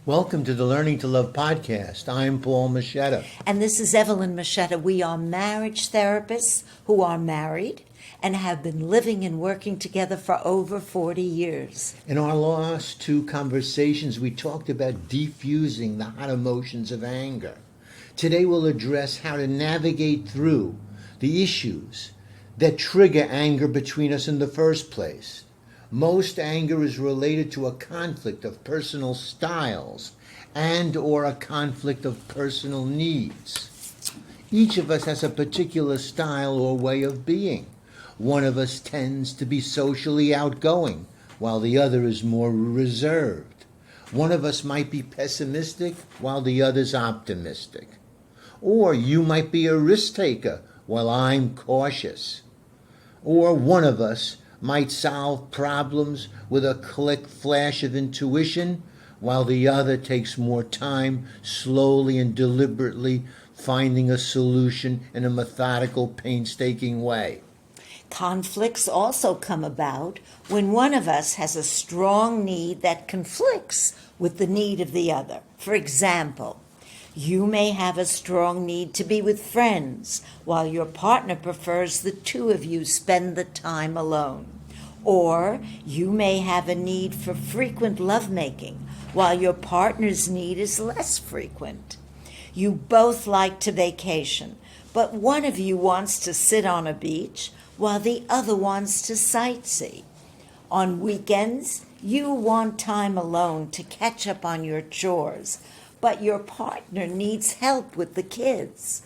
Welcome to the Learning to Love podcast. I'm Paul Moschetta. And this is Evelyn Moschetta. We are marriage therapists who are married and have been living and working together for over 40 years. In our last two conversations, we talked about defusing the hot emotions of anger. Today we'll address how to navigate through the issues that trigger anger between us in the first place. Most anger is related to a conflict of personal styles and or a conflict of personal needs. Each of us has a particular style or way of being. One of us tends to be socially outgoing, while the other is more reserved. One of us might be pessimistic, while the other's optimistic. Or you might be a risk taker, while I'm cautious. Or one of us might solve problems with a quick flash of intuition, while the other takes more time, slowly and deliberately finding a solution in a methodical, painstaking way. Conflicts also come about when one of us has a strong need that conflicts with the need of the other. For example, you may have a strong need to be with friends, while your partner prefers the two of you spend the time alone. Or you may have a need for frequent lovemaking, while your partner's need is less frequent. You both like to vacation, but one of you wants to sit on a beach, while the other wants to sightsee. On weekends, you want time alone to catch up on your chores, but your partner needs help with the kids.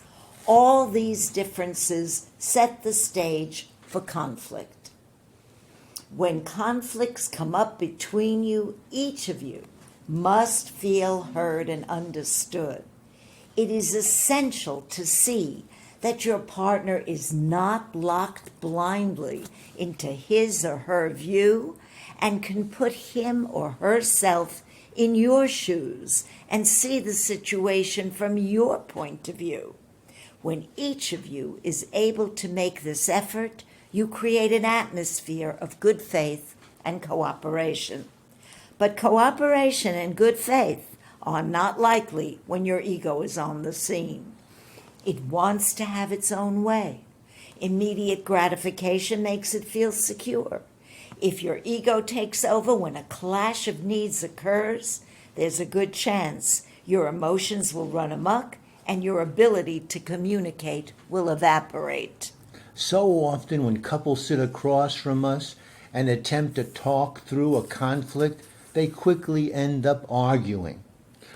All these differences set the stage for conflict. When conflicts come up between you, each of you must feel heard and understood. It is essential to see that your partner is not locked blindly into his or her view and can put him or herself in your shoes and see the situation from your point of view. When each of you is able to make this effort, you create an atmosphere of good faith and cooperation. But cooperation and good faith are not likely when your ego is on the scene. It wants to have its own way. Immediate gratification makes it feel secure. If your ego takes over when a clash of needs occurs, there's a good chance your emotions will run amok and your ability to communicate will evaporate. So often when couples sit across from us and attempt to talk through a conflict, they quickly end up arguing.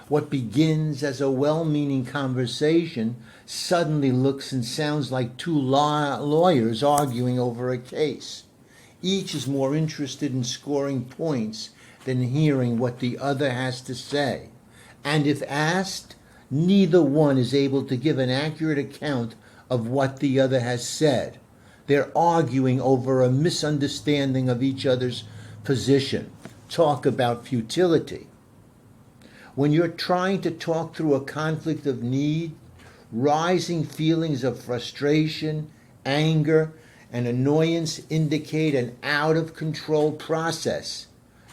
What begins as a well-meaning conversation suddenly looks and sounds like two lawyers arguing over a case. Each is more interested in scoring points than hearing what the other has to say. And if asked, neither one is able to give an accurate account of what the other has said. They're arguing over a misunderstanding of each other's position. Talk about futility. When you're trying to talk through a conflict of need, rising feelings of frustration, anger, and annoyance indicate an out-of-control process.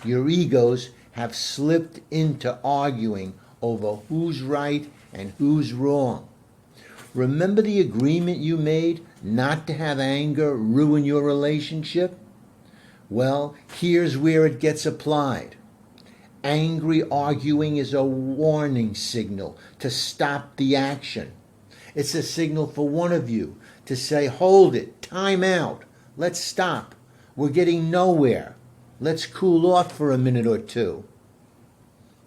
Your egos have slipped into arguing over who's right and who's wrong. Remember the agreement you made not to have anger ruin your relationship? Well, here's where it gets applied. Angry arguing is a warning signal to stop the action. It's a signal for one of you to say, hold it, time out, let's stop. We're getting nowhere. Let's cool off for a minute or two.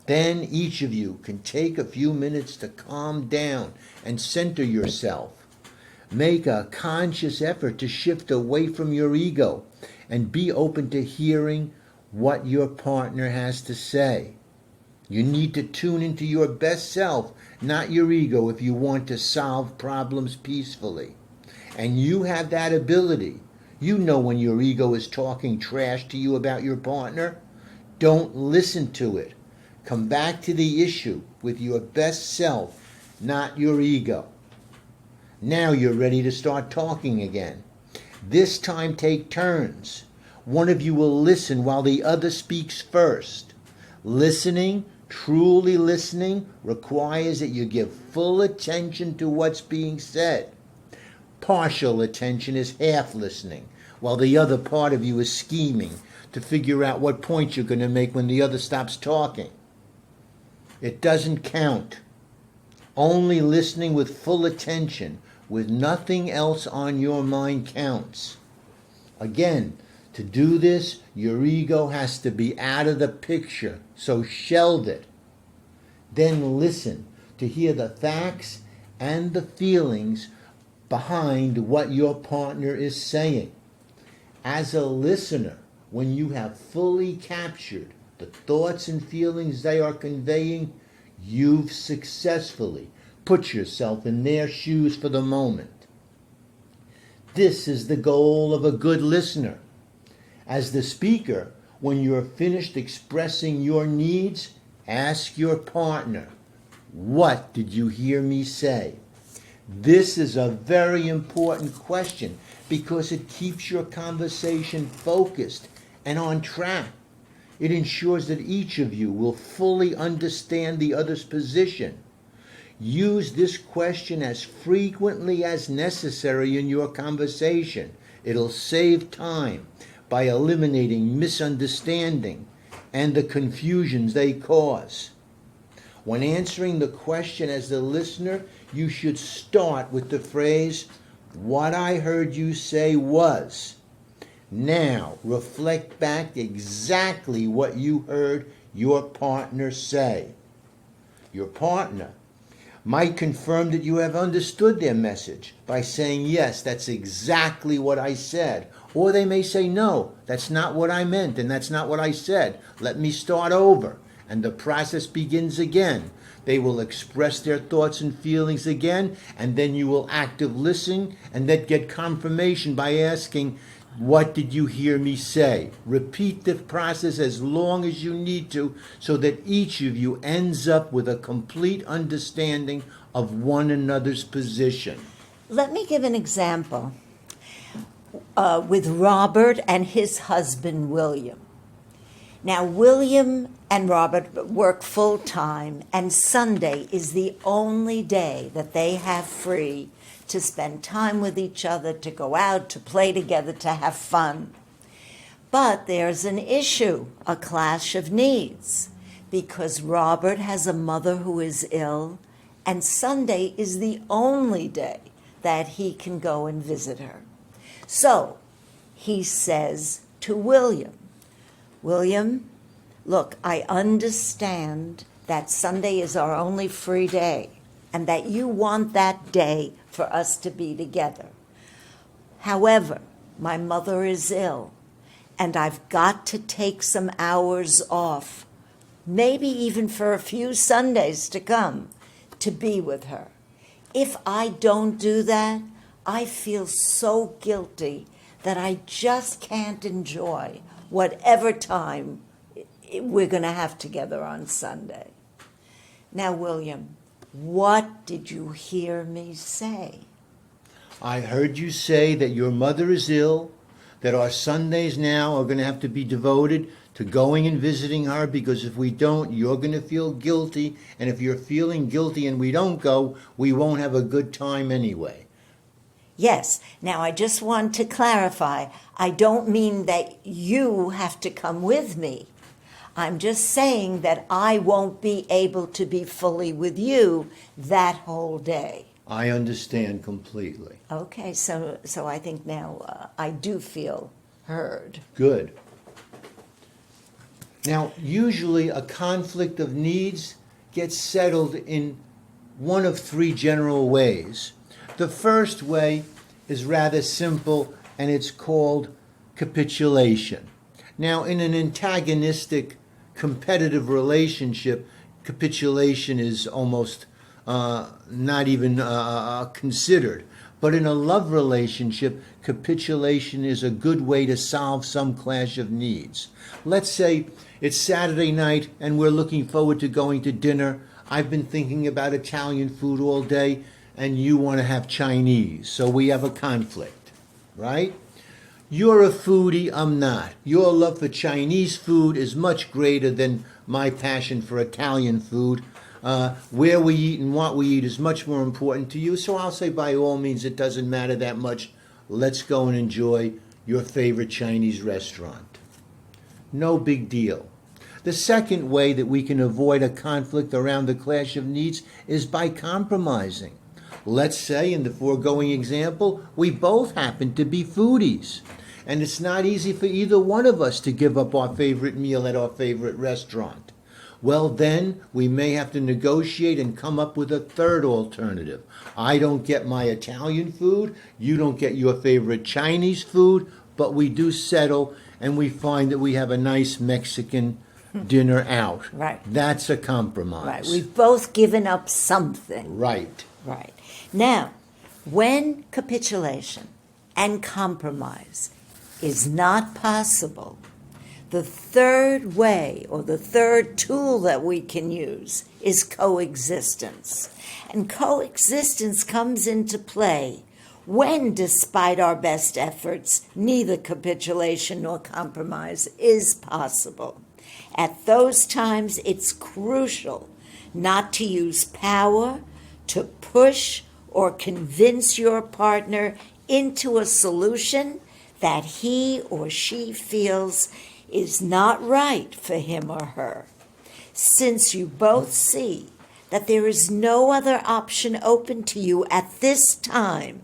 Then each of you can take a few minutes to calm down and center yourself. Make a conscious effort to shift away from your ego and be open to hearing what your partner has to say. You need to tune into your best self, not your ego, if you want to solve problems peacefully. And you have that ability. You know when your ego is talking trash to you about your partner. Don't listen to it. Come back to the issue with your best self, not your ego. Now you're ready to start talking again. This time take turns. One of you will listen while the other speaks first. Listening Truly listening requires that you give full attention to what's being said. Partial attention is half listening, while the other part of you is scheming to figure out what point you're going to make when the other stops talking. It doesn't count. Only listening with full attention, with nothing else on your mind, counts. Again, to do this, your ego has to be out of the picture, so shelve it. Then listen to hear the facts and the feelings behind what your partner is saying. As a listener, when you have fully captured the thoughts and feelings they are conveying, you've successfully put yourself in their shoes for the moment. This is the goal of a good listener. As the speaker, when you're finished expressing your needs, ask your partner, "What did you hear me say?" This is a very important question because it keeps your conversation focused and on track. It ensures that each of you will fully understand the other's position. Use this question as frequently as necessary in your conversation. It'll save time by eliminating misunderstanding and the confusions they cause. When answering the question as the listener, you should start with the phrase, "What I heard you say was." Now, reflect back exactly what you heard your partner say. Your partner might confirm that you have understood their message by saying, "Yes, that's exactly what I said." Or they may say, "No, that's not what I meant, and that's not what I said. Let me start over." And the process begins again. They will express their thoughts and feelings again, and then you will active listen and then get confirmation by asking, "What did you hear me say?" Repeat the process as long as you need to so that each of you ends up with a complete understanding of one another's position. Let me give an example with Robert and his husband, William. Now, William and Robert work full time, and Sunday is the only day that they have free to spend time with each other, to go out, to play together, to have fun. But there's an issue, a clash of needs, because Robert has a mother who is ill, and Sunday is the only day that he can go and visit her. So he says to William, "William, look, I understand that Sunday is our only free day and that you want that day for us to be together. However, my mother is ill and I've got to take some hours off, maybe even for a few Sundays to come, to be with her. If I don't do that, I feel so guilty that I just can't enjoy whatever time we're going to have together on Sunday." Now, William, what did you hear me say? I heard you say that your mother is ill, that our Sundays now are going to have to be devoted to going and visiting her, because if we don't, you're going to feel guilty, and if you're feeling guilty and we don't go, we won't have a good time anyway. Yes. Now, I just want to clarify. I don't mean that you have to come with me. I'm just saying that I won't be able to be fully with you that whole day. I understand completely. Okay, so I think now I do feel heard. Good. Now, usually a conflict of needs gets settled in one of three general ways. The first way is rather simple, and it's called capitulation. Now, in an antagonistic, competitive relationship, capitulation is almost not even considered. But in a love relationship, capitulation is a good way to solve some clash of needs. Let's say it's Saturday night and we're looking forward to going to dinner. I've been thinking about Italian food all day, and you want to have Chinese. So we have a conflict, right? You're a foodie, I'm not. Your love for Chinese food is much greater than my passion for Italian food. Where we eat and what we eat is much more important to you, so I'll say by all means it doesn't matter that much. Let's go and enjoy your favorite Chinese restaurant. No big deal. The second way that we can avoid a conflict around the clash of needs is by compromising. Let's say, in the foregoing example, we both happen to be foodies, and it's not easy for either one of us to give up our favorite meal at our favorite restaurant. Well, then, we may have to negotiate and come up with a third alternative. I don't get my Italian food, you don't get your favorite Chinese food, but we do settle and we find that we have a nice Mexican dinner out. Right. That's a compromise. Right. We've both given up something. Right. Right. Now, when capitulation and compromise is not possible, the third way, or the third tool that we can use, is coexistence. And coexistence comes into play when, despite our best efforts, neither capitulation nor compromise is possible. At those times, it's crucial not to use power to push or convince your partner into a solution that he or she feels is not right for him or her. Since you both see that there is no other option open to you at this time,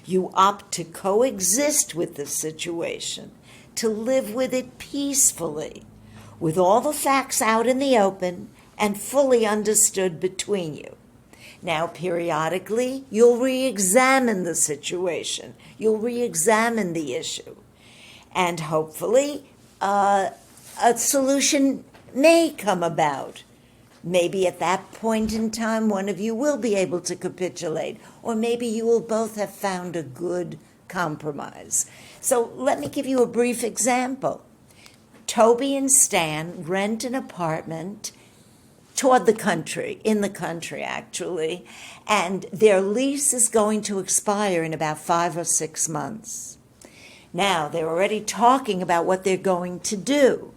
you opt to coexist with the situation, to live with it peacefully, with all the facts out in the open and fully understood between you. Now, periodically, you'll re-examine the situation. You'll re-examine the issue. And hopefully, a solution may come about. Maybe at that point in time, one of you will be able to capitulate, or maybe you will both have found a good compromise. So let me give you a brief example. Toby and Stan rent an apartment toward the country, in the country actually, and their lease is going to expire in about 5 or 6 months. Now, they're already talking about what they're going to do.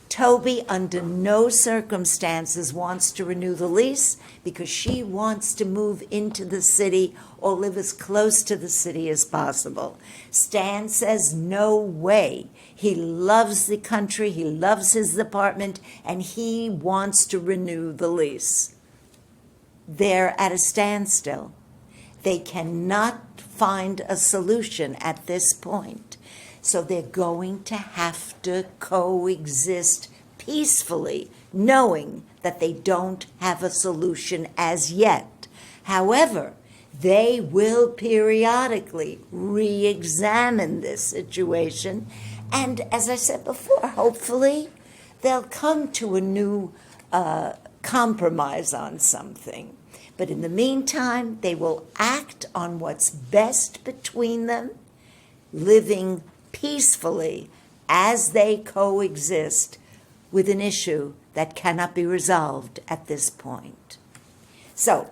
Toby, under no circumstances, wants to renew the lease because she wants to move into the city or live as close to the city as possible. Stan says no way. He loves the country, he loves his apartment, and he wants to renew the lease. They're at a standstill. They cannot find a solution at this point. So they're going to have to coexist peacefully, knowing that they don't have a solution as yet. However, they will periodically re-examine this situation, and as I said before, hopefully they'll come to a new compromise on something. But in the meantime, they will act on what's best between them, living peacefully as they coexist with an issue that cannot be resolved at this point. So,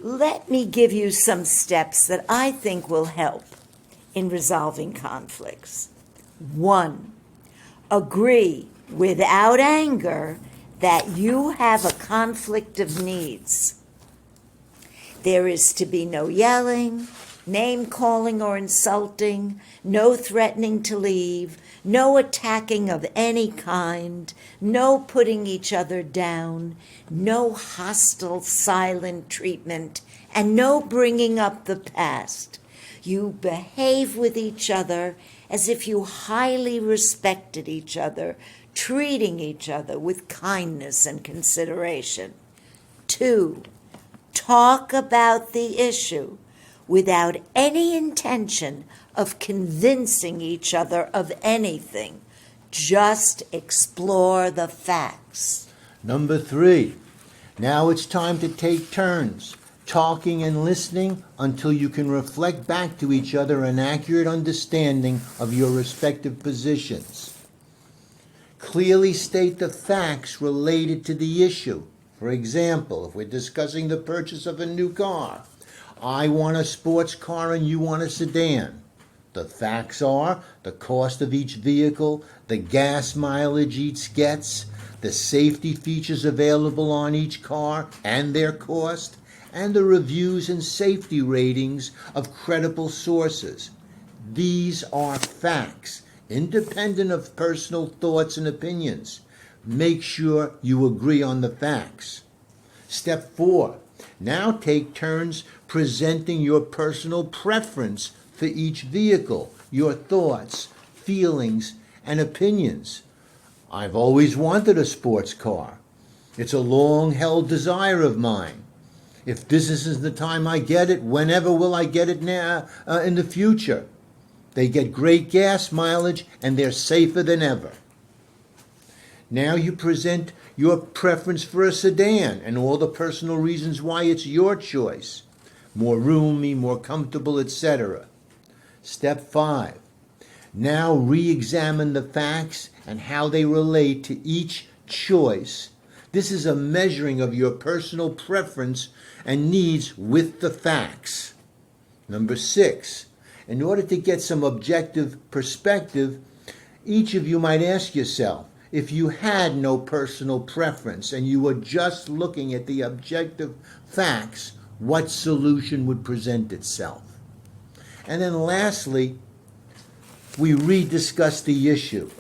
let me give you some steps that I think will help in resolving conflicts. 1, agree without anger that you have a conflict of needs. There is to be no yelling, name-calling or insulting, no threatening to leave, no attacking of any kind, no putting each other down, no hostile, silent treatment, and no bringing up the past. You behave with each other as if you highly respected each other, treating each other with kindness and consideration. 2, talk about the issue without any intention of convincing each other of anything. Just explore the facts. Number 3, now it's time to take turns, talking and listening until you can reflect back to each other an accurate understanding of your respective positions. Clearly state the facts related to the issue. For example, if we're discussing the purchase of a new car, I want a sports car and you want a sedan. The facts are the cost of each vehicle, the gas mileage each gets, the safety features available on each car and their cost, and the reviews and safety ratings of credible sources. These are facts, independent of personal thoughts and opinions. Make sure you agree on the facts. Step 4. Now take turns presenting your personal preference for each vehicle, your thoughts, feelings, and opinions. I've always wanted a sports car. It's a long-held desire of mine. If this isn't the time I get it, whenever will I get it now in the future? They get great gas mileage and they're safer than ever. Now you present your preference for a sedan and all the personal reasons why it's your choice. More roomy, more comfortable, etc. Step 5. Now re-examine the facts and how they relate to each choice. This is a measuring of your personal preference and needs with the facts. Number 6. In order to get some objective perspective, each of you might ask yourself, if you had no personal preference and you were just looking at the objective facts, what solution would present itself? And then lastly, we rediscuss the issue.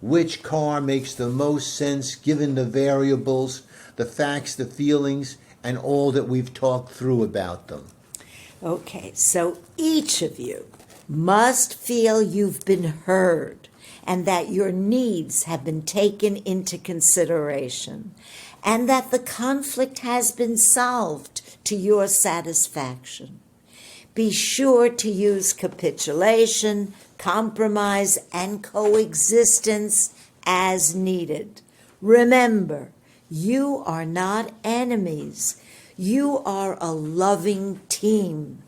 Which car makes the most sense given the variables, the facts, the feelings, and all that we've talked through about them? Okay, so each of you must feel you've been heard and that your needs have been taken into consideration and that the conflict has been solved to your satisfaction. Be sure to use capitulation, compromise, and coexistence as needed. Remember, you are not enemies. You are a loving team.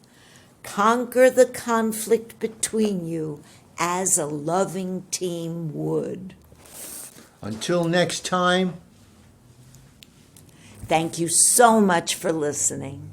Conquer the conflict between you as a loving team would. Until next time. Thank you so much for listening.